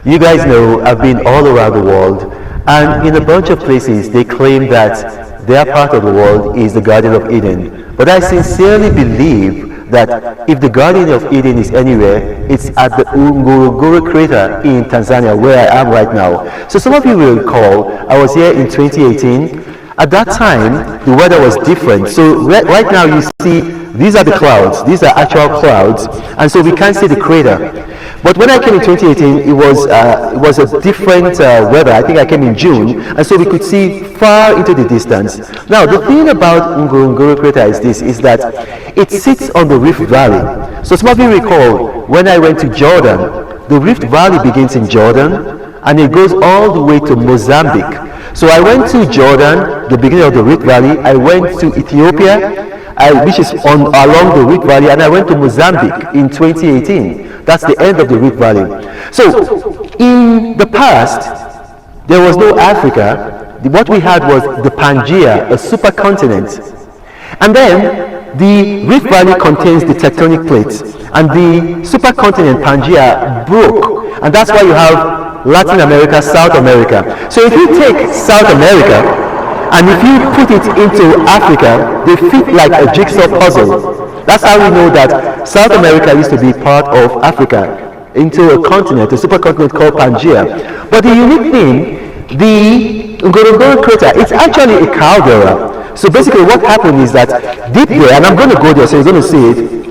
You guys know I've been all around the world, and in a bunch of places they claim that their part of the world is the Garden of Eden. But I sincerely believe that if the Garden of Eden is anywhere, it's at the Ngorongoro crater in Tanzania, where I am right now. So some of you will recall, I was here in 2018. At that time, the weather was different. So right now you see, these are the clouds. These are actual clouds. And so we can't see the crater. But when I came in 2018, it was a different weather. I think I came in June. And so we could see far into the distance. Now, the thing about Ngorongoro crater is this, is that it sits on the Rift Valley. So some of you recall, when I went to Jordan, the Rift Valley begins in Jordan, and it goes all the way to Mozambique. So I went to Jordan, the beginning of the Rift Valley. I went to Ethiopia, which is along the Rift Valley, and I went to Mozambique in 2018. That's the end of the Rift Valley. So in the past, there was no Africa. What we had was the Pangaea, a supercontinent. And then the Rift Valley contains the tectonic plates, and the supercontinent Pangaea broke, and that's why you have Latin America, South America. So if you take South America and if you put it into Africa, they fit like a jigsaw puzzle. That's how we know that South America used to be part of Africa, into a continent, a supercontinent called Pangaea. But the unique thing, the Ngorongoro crater, it's actually a caldera. So basically what happened is that deep there, and I'm going to go there so you're going to see it,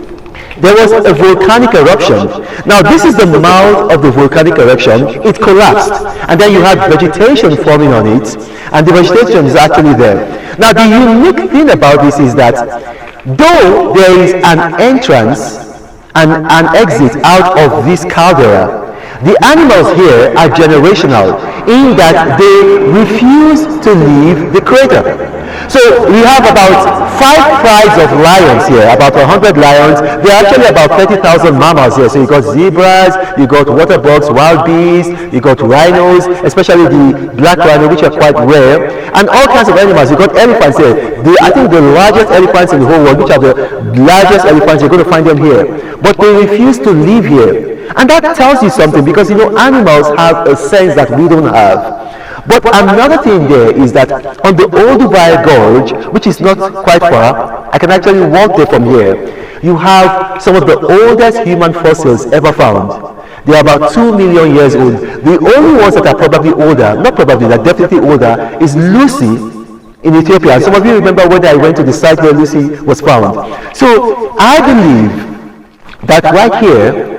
there was a volcanic eruption. Now this is the mouth of the volcanic eruption. It collapsed, and then you had vegetation forming on it, and the vegetation is actually there. Now the unique thing about this is that though there is an entrance and an exit out of this caldera, the animals here are generational in that they refuse to leave the crater. So we have about 5 prides of lions here, about 100 lions. There are actually about 30,000 mammals here. So you got zebras, you got water bugs, wild bees, you got rhinos, especially the black rhino, which are quite rare, and all kinds of animals. You got elephants here. I think the largest elephants in the whole world, which are the largest elephants, you're going to find them here. But they refuse to live here. And that tells you something, because you know animals have a sense that we don't have. But another thing there is that on the Olduvai Gorge, which is not quite far, I can actually walk there from here, you have some of the oldest human fossils ever found. They are about 2 million years old. The only ones that are probably older, not probably, they're definitely older, is Lucy in Ethiopia. And some of you remember when I went to the site where Lucy was found. So I believe that right here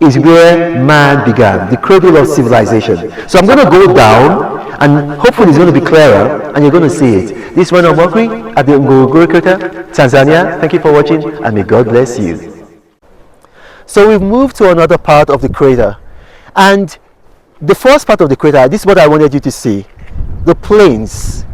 is where man began, the cradle of civilization. So I'm going to go down, and hopefully it's going to be clearer, and you're going to see it. This is Ronald Mokri at the Ngorongoro crater, Tanzania. Thank you for watching, and may God bless you. So we've moved to another part of the crater, and the first part of the crater, this is what I wanted you to see, the plains.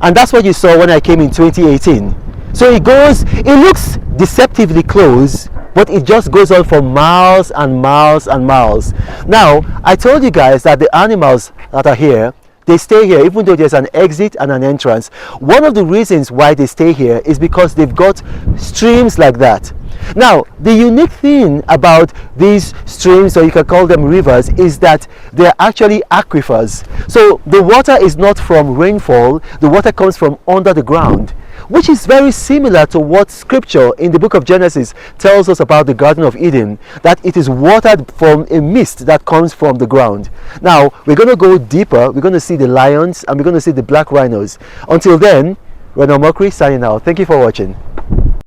And that's what you saw when I came in 2018. So it looks deceptively close, but it just goes on for miles and miles and miles. Now, I told you guys that the animals that are here, they stay here even though there's an exit and an entrance. One of the reasons why they stay here is because they've got streams like that. Now, the unique thing about these streams, or you can call them rivers, is that they're actually aquifers. So the water is not from rainfall, the water comes from under the ground, which is very similar to what scripture in the book of Genesis tells us about the Garden of Eden, that it is watered from a mist that comes from the ground. Now, we're going to go deeper, we're going to see the lions, and we're going to see the black rhinos. Until then, Ronald Mokri signing out. Thank you for watching.